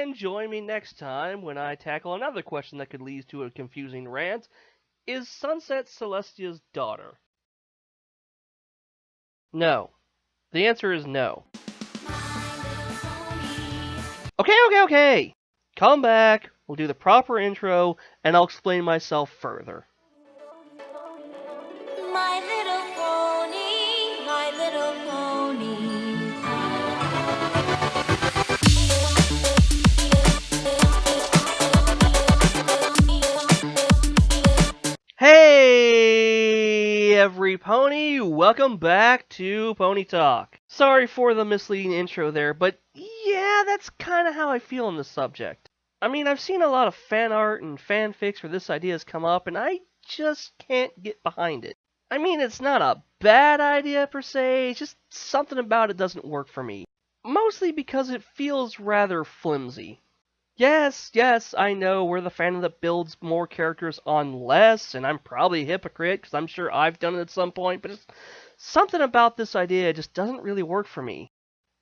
and join me next time when I tackle another question that could lead to a confusing rant. Is Sunset Celestia's daughter? No. The answer is no. Okay. Come back, we'll do the proper intro, and I'll explain myself further. My little pony, my little pony. Hey, every pony! Welcome back to Pony Talk. Sorry for the misleading intro there, but yeah, that's kind of how I feel on this subject. I mean, I've seen a lot of fan art and fanfics where this idea has come up, and I just can't get behind it. I mean, it's not a bad idea per se, it's just something about it doesn't work for me. Mostly because it feels rather flimsy. Yes, I know we're the fandom that builds more characters on less, and I'm probably a hypocrite because I'm sure I've done it at some point, but it's something about this idea just doesn't really work for me.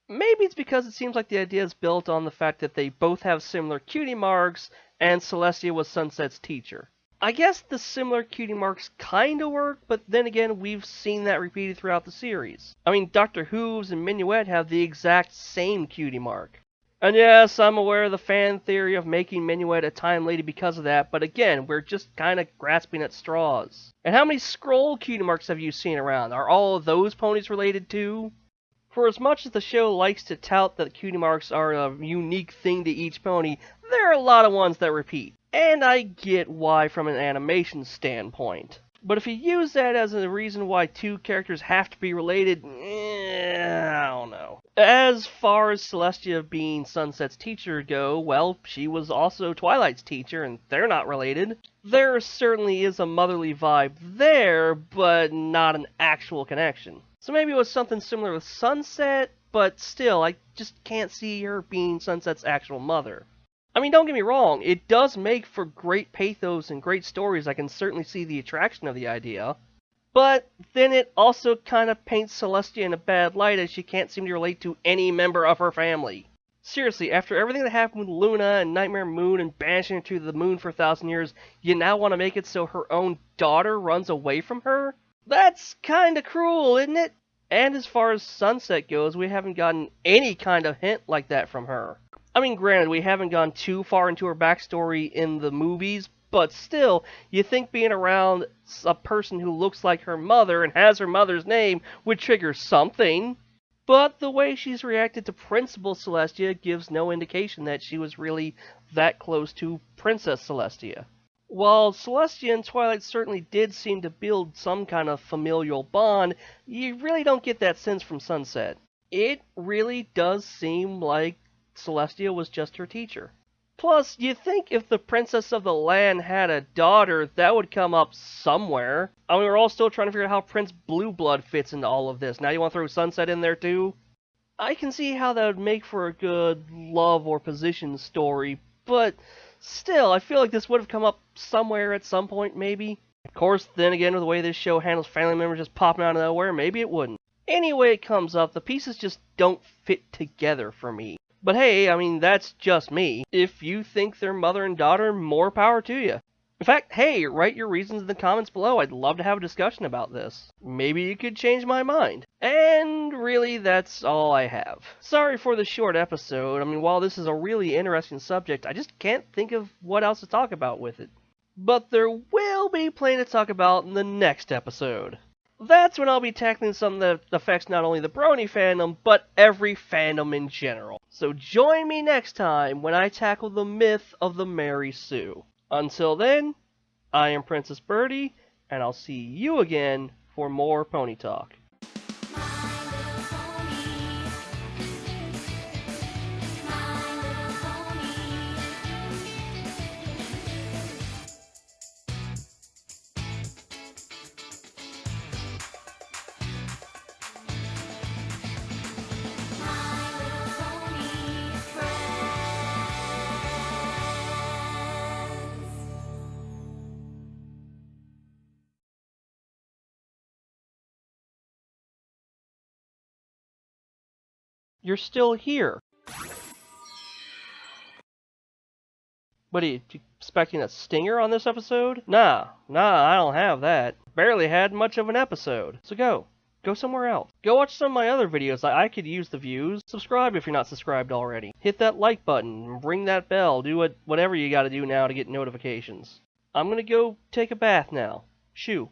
Maybe it's because it seems like the idea is built on the fact that they both have similar cutie marks, and Celestia was Sunset's teacher. I guess the similar cutie marks kinda work, but then again, we've seen that repeated throughout the series. I mean, Dr. Hooves and Minuet have the exact same cutie mark. And yes, I'm aware of the fan theory of making Minuet a time lady because of that, but again, we're just kinda grasping at straws. And how many scroll cutie marks have you seen around? Are all of those ponies related too? For as much as the show likes to tout that cutie marks are a unique thing to each pony, there are a lot of ones that repeat. And I get why from an animation standpoint. But if you use that as a reason why two characters have to be related, I don't know. As far as Celestia being Sunset's teacher go, well, she was also Twilight's teacher, and they're not related. There certainly is a motherly vibe there, but not an actual connection. So maybe it was something similar with Sunset, but still, I just can't see her being Sunset's actual mother. I mean, don't get me wrong, it does make for great pathos and great stories. I can certainly see the attraction of the idea. But then it also kind of paints Celestia in a bad light as she can't seem to relate to any member of her family. Seriously, after everything that happened with Luna and Nightmare Moon and banishing her to the moon for 1,000 years, you now want to make it so her own daughter runs away from her? That's kinda cruel, isn't it? And as far as Sunset goes, we haven't gotten any kind of hint like that from her. I mean, granted, we haven't gone too far into her backstory in the movies, but still, you think being around a person who looks like her mother and has her mother's name would trigger something. But the way she's reacted to Principal Celestia gives no indication that she was really that close to Princess Celestia. While Celestia and Twilight certainly did seem to build some kind of familial bond, you really don't get that sense from Sunset. It really does seem like Celestia was just her teacher. Plus, you'd think if the Princess of the Land had a daughter, that would come up somewhere. I mean, we're all still trying to figure out how Prince Blueblood fits into all of this. Now you want to throw Sunset in there too? I can see how that would make for a good love or position story, but still, I feel like this would have come up somewhere at some point, maybe. Of course, then again, with the way this show handles family members just popping out of nowhere, maybe it wouldn't. Anyway it comes up, the pieces just don't fit together for me. But hey, I mean, that's just me. If you think they're mother and daughter, more power to you. In fact, hey, write your reasons in the comments below. I'd love to have a discussion about this. Maybe you could change my mind. And really, that's all I have. Sorry for the short episode. I mean, while this is a really interesting subject, I just can't think of what else to talk about with it. But there will be plenty to talk about in the next episode. That's when I'll be tackling something that affects not only the Brony fandom, but every fandom in general. So join me next time when I tackle the myth of the Mary Sue. Until then, I am Princess Birdie, and I'll see you again for more Pony Talk. You're still here. What are you expecting a stinger on this episode? Nah, I don't have that. Barely had much of an episode. So go. Go somewhere else. Go watch some of my other videos. I could use the views. Subscribe if you're not subscribed already. Hit that like button. Ring that bell. Do whatever you gotta do now to get notifications. I'm gonna go take a bath now. Shoo.